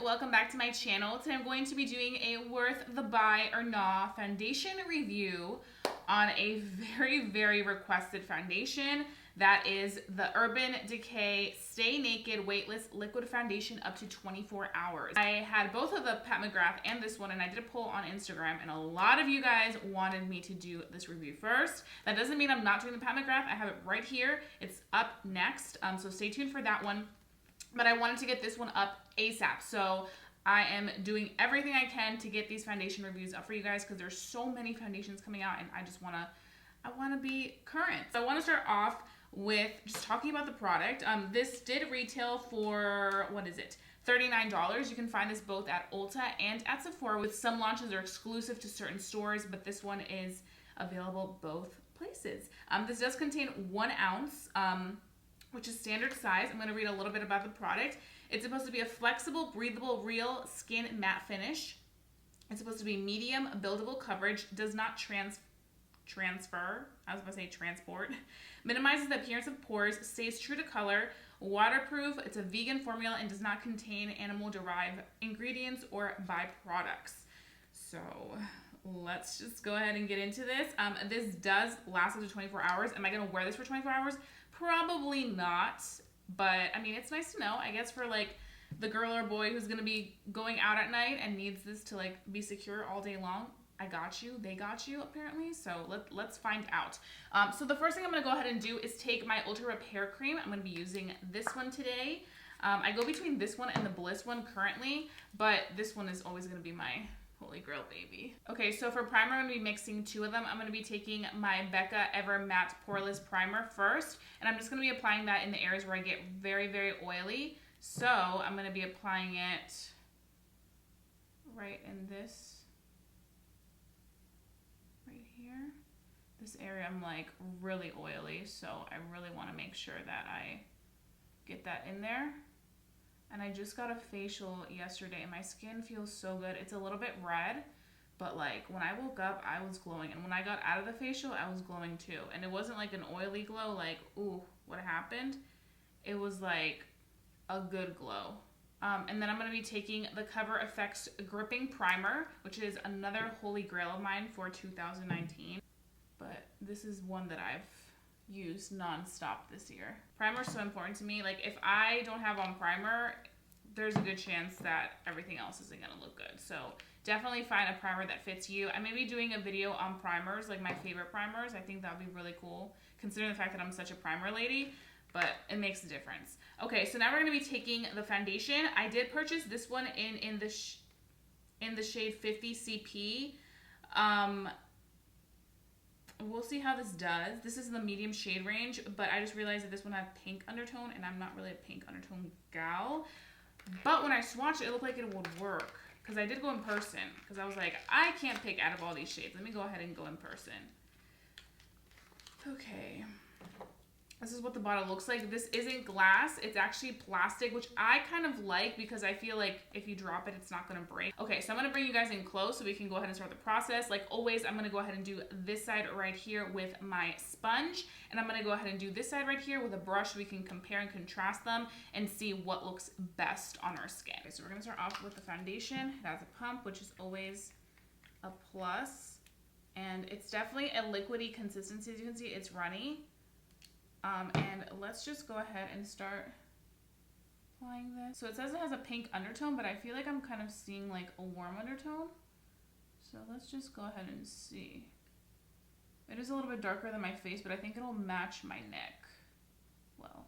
welcome back to my channel. Today I'm going to be doing a worth the buy or nah foundation review on a very requested foundation. That is the Urban Decay Stay Naked Weightless Liquid Foundation up to 24 hours. I had both of the Pat McGrath and this one, and I did a poll on Instagram, and a lot of you guys wanted me to do this review first. That doesn't mean I'm not doing the Pat McGrath. I have it right here. It's up next, so stay tuned for that one. But I wanted to get this one up ASAP, so I am doing everything I can to get these foundation reviews up for you guys because there's so many foundations coming out, and I want to be current. So I want to start off with just talking about the product. This did retail for, what is it, $39. You can find this both at Ulta and at Sephora, with some launches are exclusive to certain stores, but this one is available both places. This does contain 1 ounce, which is standard size. I'm going to read a little bit about the product. It's supposed to be a flexible, breathable, real skin matte finish. It's supposed to be medium, buildable coverage, does not transfer, I was going to say transport, minimizes the appearance of pores, stays true to color, waterproof, it's a vegan formula, and does not contain animal-derived ingredients or byproducts. So let's just go ahead and get into this. This does last up to 24 hours. Am I going to wear this for 24 hours? Probably not, but I mean, it's nice to know, I guess, for like the girl or boy who's going to be going out at night and needs this to like be secure all day long. I got you, they got you apparently, so let's find out. So the first thing I'm going to go ahead and do is take my Ultra Repair Cream. I'm going to be using this one today. I go between this one and the Bliss one currently, but this one is always going to be my holy grail baby. Okay, so for primer, I'm going to be mixing 2 of them. I'm going to be taking my Becca Ever Matte Poreless Primer first, and I'm just going to be applying that in the areas where I get very oily. So I'm going to be applying it right in this, right here. This area I'm like really oily, so I really want to make sure that I get that in there. And I just got a facial yesterday and my skin feels so good. It's a little bit red, but like when I woke up, I was glowing. And when I got out of the facial, I was glowing too. And it wasn't like an oily glow, like, ooh, what happened? It was like a good glow. And then I'm going to be taking the Cover FX Gripping Primer, which is another holy grail of mine for 2019. But this is one that I've used non-stop this year. Primer is so important to me. Like if I don't have on primer, there's a good chance that everything else isn't going to look good. So definitely find a primer that fits you. I may be doing a video on primers, like my favorite primers. I think that would be really cool, considering the fact that I'm such a primer lady, but it makes a difference. Okay, so now we're going to be taking the foundation. I did purchase this one in the shade 50 CP. We'll see how this does. This is the medium shade range, but I just realized that this one had pink undertone, and I'm not really a pink undertone gal. But when I swatched it, it looked like it would work, because I did go in person, because I was like, I can't pick out of all these shades. Let me go ahead and go in person. Okay. This is what the bottle looks like. This isn't glass. It's actually plastic, which I kind of like because I feel like if you drop it, it's not going to break. Okay, so I'm going to bring you guys in close so we can go ahead and start the process. Like always, I'm going to go ahead and do this side right here with my sponge. And I'm going to go ahead and do this side right here with a brush so we can compare and contrast them and see what looks best on our skin. Okay, so we're going to start off with the foundation. It has a pump, which is always a plus. And it's definitely a liquidy consistency. As you can see, it's runny. And let's just go ahead and start applying this. So it says it has a pink undertone, but I feel like I'm kind of seeing like a warm undertone. So let's just go ahead and see. It is a little bit darker than my face, but I think it'll match my neck well.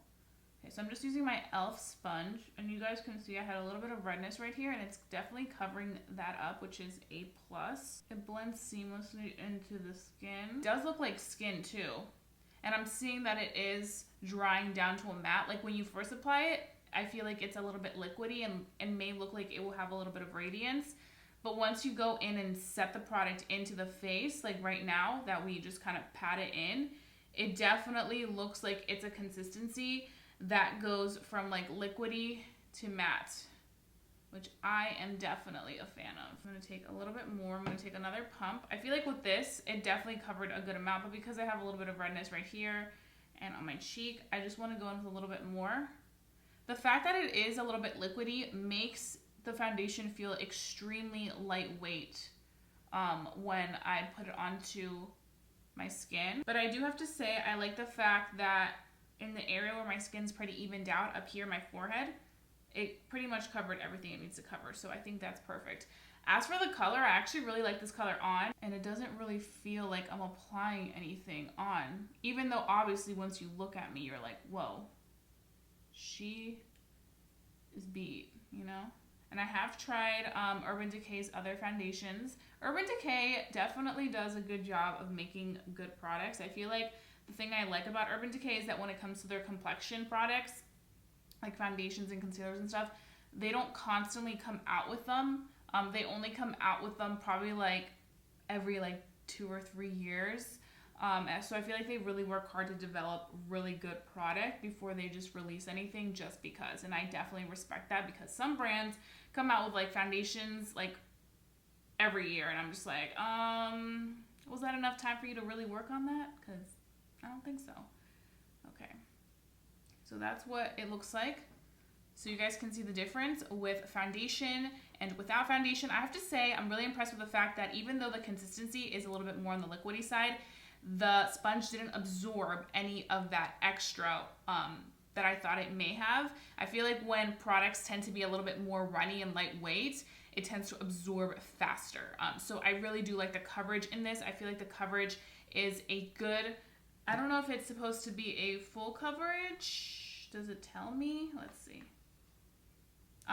Okay, so I'm just using my e.l.f. sponge, and you guys can see I had a little bit of redness right here, and it's definitely covering that up, which is a plus. It blends seamlessly into the skin. It does look like skin too. And I'm seeing that it is drying down to a matte. Like when you first apply it, I feel like it's a little bit liquidy and may look like it will have a little bit of radiance. But once you go in and set the product into the face, like right now that we just kind of pat it in, it definitely looks like it's a consistency that goes from like liquidy to matte, which I am definitely a fan of. I'm going to take a little bit more. I'm going to take another pump. I feel like with this, it definitely covered a good amount, but because I have a little bit of redness right here and on my cheek, I just want to go in with a little bit more. The fact that it is a little bit liquidy makes the foundation feel extremely lightweight when I put it onto my skin. But I do have to say, I like the fact that in the area where my skin's pretty evened out up here, my forehead, it pretty much covered everything it needs to cover. So I think that's perfect. As for the color, I actually really like this color on, and it doesn't really feel like I'm applying anything on. Even though obviously once you look at me, you're like, whoa, she is beat, you know? And I have tried Urban Decay's other foundations. Urban Decay definitely does a good job of making good products. I feel like the thing I like about Urban Decay is that when it comes to their complexion products, like foundations and concealers and stuff, they don't constantly come out with them. They only come out with them probably like every like 2 or 3 years. So I feel like they really work hard to develop really good product before they just release anything just because. And I definitely respect that, because some brands come out with like foundations like every year, and I'm just like, was that enough time for you to really work on that? Because I don't think so. Okay, so that's what it looks like. So you guys can see the difference with foundation and without foundation. I have to say, I'm really impressed with the fact that even though the consistency is a little bit more on the liquidy side, the sponge didn't absorb any of that extra that I thought it may have. I feel like when products tend to be a little bit more runny and lightweight, it tends to absorb faster. So I really do like the coverage in this. I feel like the coverage is a good, I don't know if it's supposed to be a full coverage. Does it tell me? Let's see.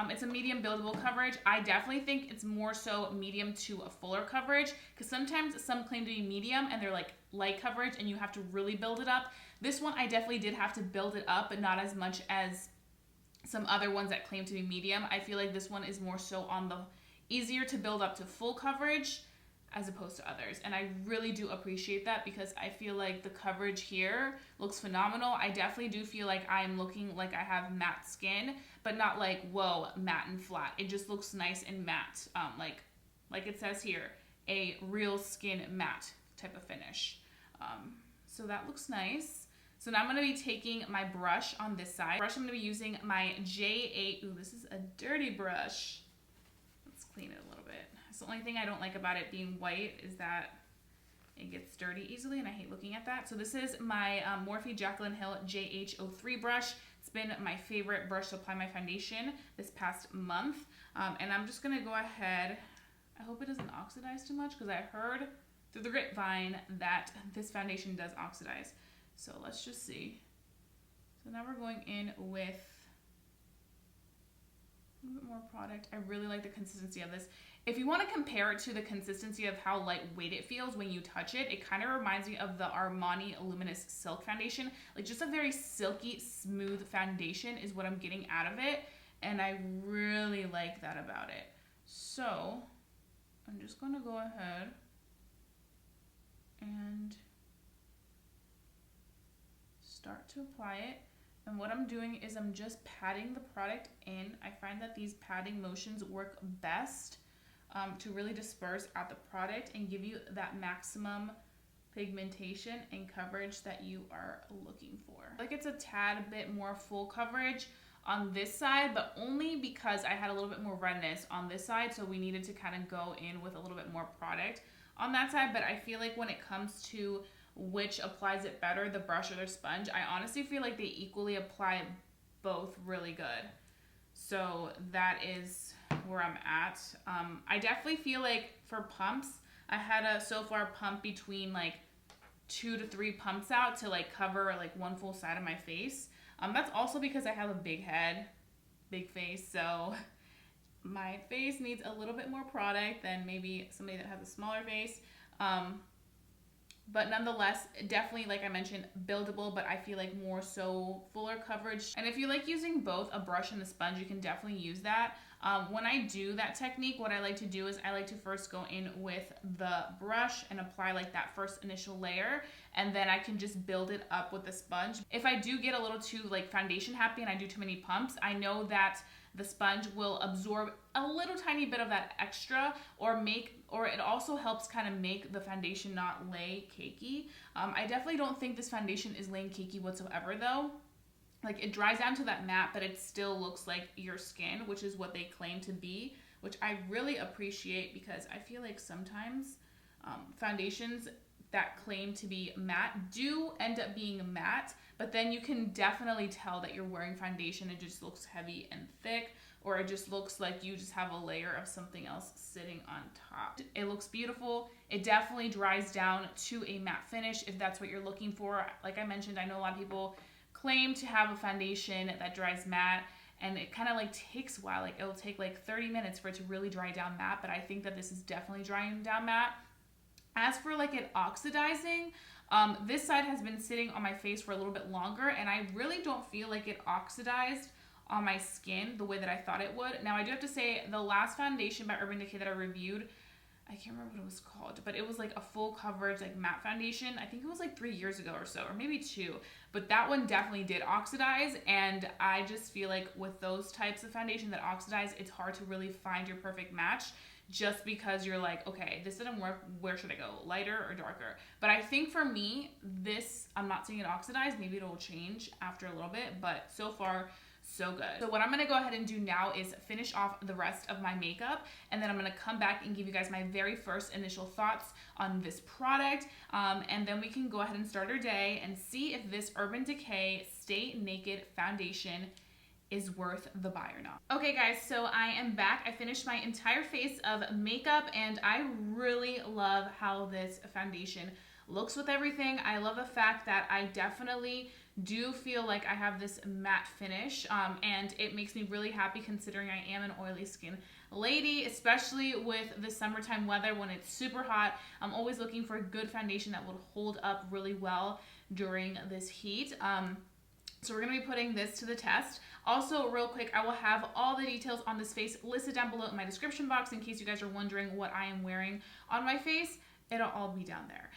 It's a medium buildable coverage. I definitely think it's more so medium to a fuller coverage, because sometimes some claim to be medium and they're like light coverage and you have to really build it up. This one I definitely did have to build it up, but not as much as some other ones that claim to be medium. I feel like this one is more so on the easier to build up to full coverage as opposed to others. And I really do appreciate that, because I feel like the coverage here looks phenomenal. I definitely do feel like I'm looking like I have matte skin, but not like, whoa, matte and flat. It just looks nice and matte. Like it says here, a real skin matte type of finish. So that looks nice. So now I'm gonna be taking my brush on this side. Brush, I'm gonna be using my J8. Ooh, this is a dirty brush. Let's clean it a little bit. That's the only thing I don't like about it being white, is that it gets dirty easily, and I hate looking at that. So this is my Morphe Jaclyn Hill JH03 brush. It's been my favorite brush to apply my foundation this past month. And I'm just gonna go ahead, I hope it doesn't oxidize too much, because I heard through the grapevine that this foundation does oxidize. So let's just see. So now we're going in with a little bit more product. I really like the consistency of this. If you want to compare it to the consistency of how lightweight it feels when you touch it, it kind of reminds me of the Armani Luminous Silk Foundation. Like just a very silky, smooth foundation is what I'm getting out of it. And I really like that about it. So I'm just going to go ahead and start to apply it. And what I'm doing is I'm just patting the product in. I find that these patting motions work best to really disperse out the product and give you that maximum pigmentation and coverage that you are looking for. Like it's a tad bit more full coverage on this side, but only because I had a little bit more redness on this side, so we needed to kind of go in with a little bit more product on that side. But I feel like when it comes to which applies it better, the brush or the sponge, I honestly feel like they equally apply both really good. So that is where I'm at. I definitely feel like for pumps, I had a so far pump between like 2 to 3 pumps out to like cover like one full side of my face. That's also because I have a big head, big face, so my face needs a little bit more product than maybe somebody that has a smaller face. But nonetheless, definitely, like I mentioned, buildable, but I feel like more so fuller coverage. And if you like using both a brush and a sponge, you can definitely use that. When I do that technique, what I like to do is I like to first go in with the brush and apply like that first initial layer, and then I can just build it up with the sponge. If I do get a little too like foundation happy and I do too many pumps, I know that the sponge will absorb a little tiny bit of that extra, or it also helps kind of make the foundation not lay cakey. I definitely don't think this foundation is laying cakey whatsoever though. like it dries down to that matte, but it still looks like your skin, which is what they claim to be, which I really appreciate, because I feel like sometimes foundations that claim to be matte do end up being matte, but then you can definitely tell that you're wearing foundation. It just looks heavy and thick, or it just looks like you just have a layer of something else sitting on top. It looks beautiful. It definitely dries down to a matte finish if that's what you're looking for. Like I mentioned, I know a lot of people claim to have a foundation that dries matte, and it kind of like takes a while. Like it'll take like 30 minutes for it to really dry down matte, but I think that this is definitely drying down matte. As for like it oxidizing, this side has been sitting on my face for a little bit longer, and I really don't feel like it oxidized on my skin the way that I thought it would. Now I do have to say, the last foundation by Urban Decay that I reviewed, I can't remember what it was called, but it was like a full coverage like matte foundation. I think it was like 3 years ago or so, or maybe 2, but that one definitely did oxidize, and I just feel like with those types of foundation that oxidize, it's hard to really find your perfect match, just because you're like, okay, this didn't work, where should I go, lighter or darker? But I think for me, this, I'm not seeing it oxidize. Maybe it'll change after a little bit, but so far, so good. So what I'm gonna go ahead and do now is finish off the rest of my makeup, and then I'm gonna come back and give you guys my very first initial thoughts on this product, and then we can go ahead and start our day and see if this Urban Decay Stay Naked foundation is worth the buy or not. Okay guys, so I am back. I finished my entire face of makeup, and I really love how this foundation looks with everything. I love the fact that I definitely do feel like I have this matte finish, and it makes me really happy considering I am an oily skin lady, especially with the summertime weather when it's super hot. I'm always looking for a good foundation that will hold up really well during this heat. So we're gonna be putting this to the test. Also, real quick, I will have all the details on this face listed down below in my description box in case you guys are wondering what I am wearing on my face. It'll all be down there.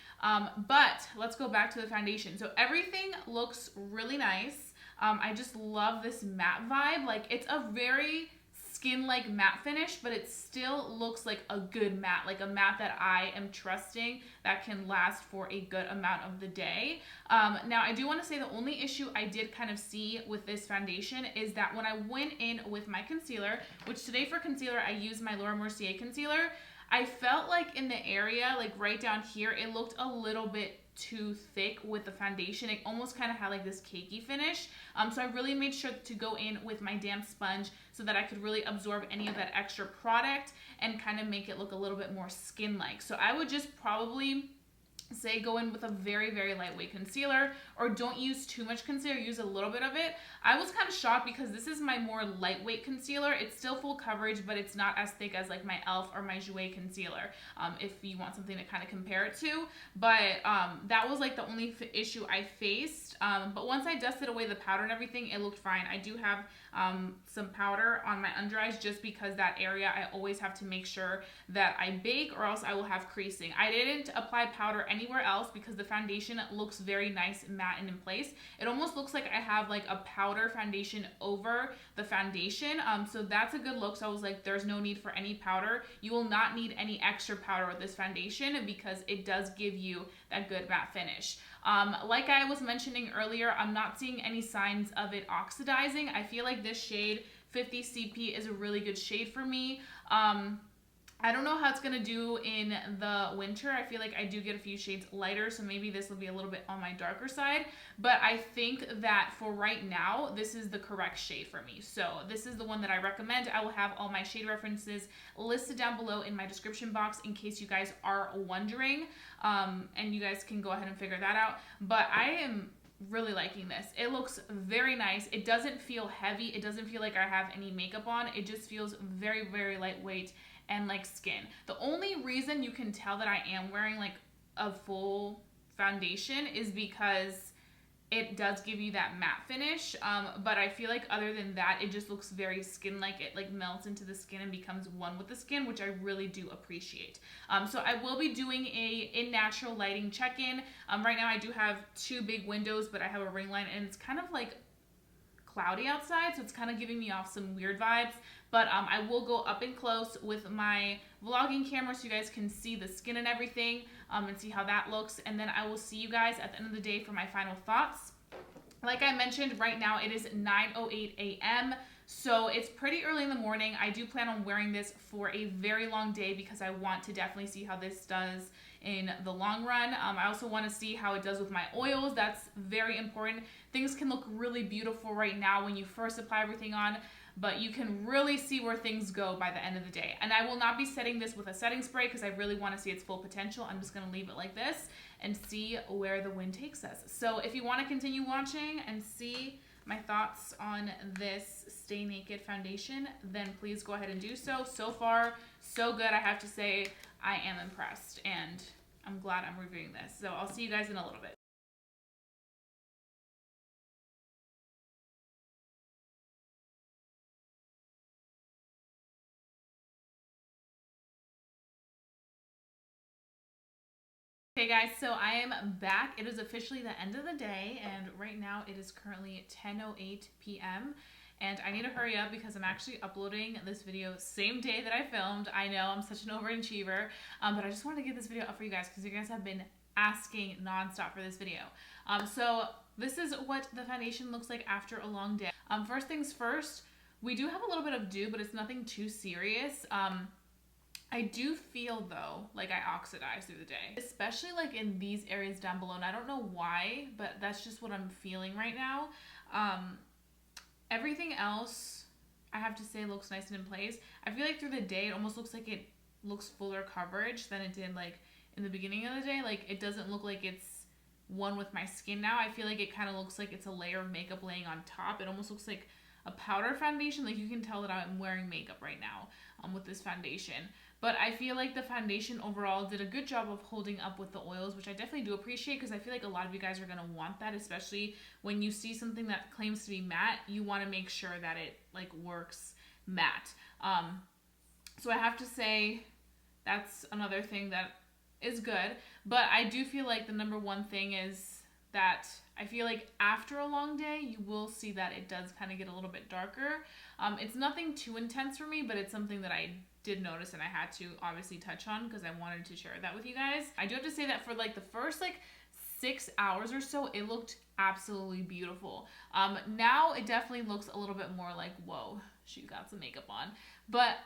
But let's go back to the foundation. So everything looks really nice. I just love this matte vibe. Like, it's a very skin-like matte finish, but it still looks like a good matte, like a matte that I am trusting that can last for a good amount of the day. Now, I do want to say the only issue I did kind of see with this foundation is that when I went in with my concealer, which today for concealer, I used my Laura Mercier concealer, I felt like in the area, like right down here, it looked a little bit too thick with the foundation. It almost kind of had like this cakey finish. So I really made sure to go in with my damp sponge so that I could really absorb any of that extra product and kind of make it look a little bit more skin-like. So I would just probably say go in with a very, very lightweight concealer, or don't use too much concealer, use a little bit of it. I was kind of shocked because this is my more lightweight concealer. It's still full coverage, but it's not as thick as like my e.l.f. or my Jouer concealer, if you want something to kind of compare it to. But that was like the only issue I faced. But once I dusted away the powder and everything, it looked fine. I do have some powder on my under eyes just because that area I always have to make sure that I bake, or else I will have creasing. I didn't apply powder anywhere else because the foundation looks very nice, matte, and in place. It almost looks like I have like a powder foundation over the foundation, so that's a good look. So I was like, there's no need for any powder. You will not need any extra powder with this foundation because it does give you that good matte finish. Like I was mentioning earlier, I'm not seeing any signs of it oxidizing. I feel like this shade 50 CP is a really good shade for me. I don't know how it's gonna do in the winter. I feel like I do get a few shades lighter, so maybe this will be a little bit on my darker side, but I think that for right now, this is the correct shade for me. So this is the one that I recommend. I will have all my shade references listed down below in my description box in case you guys are wondering, and you guys can go ahead and figure that out. But I am really liking this. It looks very nice. It doesn't feel heavy. It doesn't feel like I have any makeup on. It just feels very, very lightweight and like skin. The only reason you can tell that I am wearing like a full foundation is because it does give you that matte finish, but I feel like other than that, it just looks very skin-like. It like melts into the skin and becomes one with the skin, which I really do appreciate. So I will be doing a in natural lighting check-in. Right now I do have 2 big windows, but I have a ring light, and it's kind of like cloudy outside, so it's kind of giving me off some weird vibes. But I will go up and close with my vlogging camera so you guys can see the skin and everything, and see how that looks. And then I will see you guys at the end of the day for my final thoughts. Like I mentioned, right now it is 9:08 a.m. So it's pretty early in the morning. I do plan on wearing this for a very long day because I want to definitely see how this does in the long run. I also want to see how it does with my oils. That's very important. Things can look really beautiful right now when you first apply everything on, but you can really see where things go by the end of the day. And I will not be setting this with a setting spray because I really want to see its full potential. I'm just going to leave it like this and see where the wind takes us. So if you want to continue watching and see my thoughts on this Stay Naked foundation, then please go ahead and do so. So far, so good. I have to say, I am impressed and I'm glad I'm reviewing this. So I'll see you guys in a little bit. Okay guys, so I am back. It is officially the end of the day and right now it is currently 10:08 p.m. and I need to hurry up because I'm actually uploading this video same day that I filmed. I know I'm such an overachiever, but I just wanted to get this video up for you guys because you guys have been asking nonstop for this video. So this is what the foundation looks like after a long day. First things first, we do have a little bit of dew, but it's nothing too serious. I do feel though like I oxidize through the day, especially like in these areas down below, and I don't know why, but that's just what I'm feeling right now. Everything else I have to say looks nice and in place. I feel like through the day it almost looks like it looks fuller coverage than it did like in the beginning of the day. Like it doesn't look like it's one with my skin now. I feel like it kind of looks like it's a layer of makeup laying on top. It almost looks like a powder foundation. Like you can tell that I'm wearing makeup right now with this foundation. But I feel like the foundation overall did a good job of holding up with the oils, which I definitely do appreciate because I feel like a lot of you guys are going to want that, especially when you see something that claims to be matte. You want to make sure that it like works matte. So I have to say that's another thing that is good. But I do feel like the number one thing is that I feel like after a long day, you will see that it does kind of get a little bit darker. It's nothing too intense for me, but it's something that I did notice and I had to obviously touch on because I wanted to share that with you guys. I do have to say that for like the first like 6 hours or so, it looked absolutely beautiful. Now it definitely looks a little bit more like, whoa, she got some makeup on. But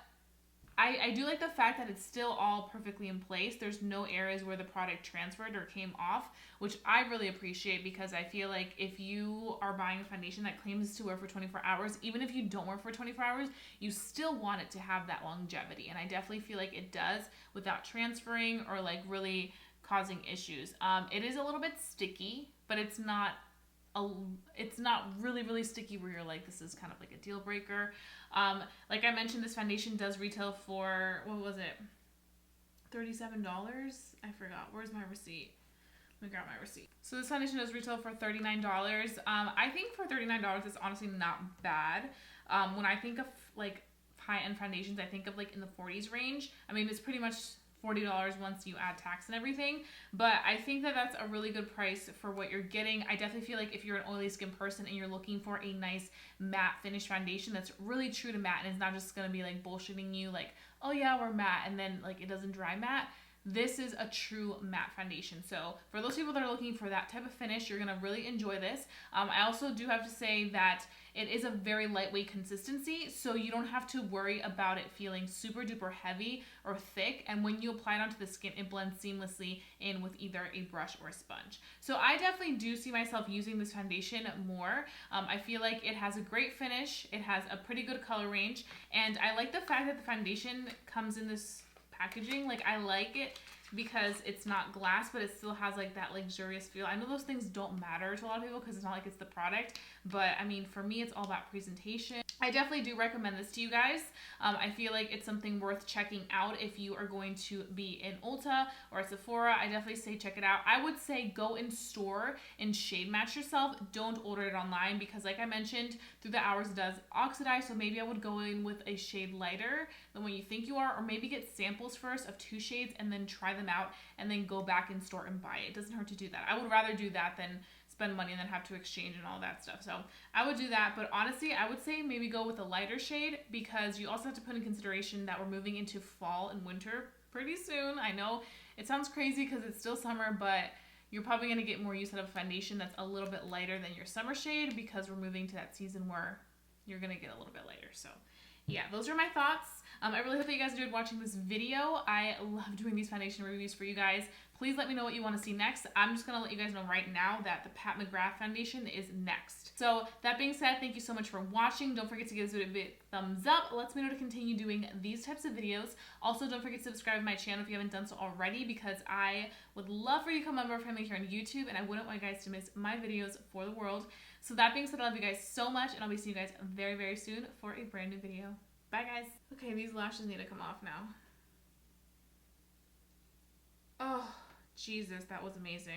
I do like the fact that it's still all perfectly in place. There's no areas where the product transferred or came off, which I really appreciate because I feel like if you are buying a foundation that claims to wear for 24 hours, even if you don't wear for 24 hours, you still want it to have that longevity. And I definitely feel like it does without transferring or like really causing issues. It is a little bit sticky, but it's not really sticky where you're like, this is kind of like a deal breaker. Like I mentioned, this foundation does retail for, what was it? $37? I forgot. Where's my receipt? Let me grab my receipt. So this foundation does retail for $39. I think for $39 it's honestly not bad. When I think of like high-end foundations, I think of like in the 40s range. I mean, it's pretty much $40 once you add tax and everything, but I think that that's a really good price for what you're getting. I definitely feel like if you're an oily skin person and you're looking for a nice matte finish foundation that's really true to matte and it's not just gonna be like bullshitting you like, oh yeah, we're matte, and then like it doesn't dry matte, this is a true matte foundation. So for those people that are looking for that type of finish, you're gonna really enjoy this. I also do have to say that it is a very lightweight consistency, so you don't have to worry about it feeling super duper heavy or thick, and when you apply it onto the skin, it blends seamlessly in with either a brush or a sponge. So I definitely do see myself using this foundation more. I feel like it has a great finish, it has a pretty good color range, and I like the fact that the foundation comes in this packaging. Like I like it because it's not glass, but it still has like that luxurious feel. I know those things don't matter to a lot of people because it's not like it's the product, but I mean, for me, it's all about presentation. I definitely do recommend this to you guys. I feel like it's something worth checking out if you are going to be in Ulta or Sephora. I definitely say check it out. I would say go in store and shade match yourself. Don't order it online because like I mentioned, through the hours it does oxidize, so maybe I would go in with a shade lighter than what you think you are, or maybe get samples first of 2 shades and then try them out and then go back in store and buy it. It doesn't hurt to do that. I would rather do that than spend money and then have to exchange and all that stuff. So I would do that, but honestly, I would say maybe go with a lighter shade because you also have to put in consideration that we're moving into fall and winter pretty soon. I know it sounds crazy because it's still summer, but you're probably going to get more use out of a foundation that's a little bit lighter than your summer shade, because we're moving to that season where you're going to get a little bit lighter. So yeah, those are my thoughts. I really hope that you guys enjoyed watching this video. I love doing these foundation reviews for you guys. Please let me know what you want to see next. I'm just going to let you guys know right now that the Pat McGrath foundation is next. So that being said, thank you so much for watching. Don't forget to give this video a big thumbs up. It lets me know to continue doing these types of videos. Also, don't forget to subscribe to my channel if you haven't done so already, because I would love for you to become a member of family here on YouTube, and I wouldn't want you guys to miss my videos for the world. So that being said, I love you guys so much, and I'll be seeing you guys very, very soon for a brand new video. Bye, guys. Okay, these lashes need to come off now. Oh, Jesus, that was amazing.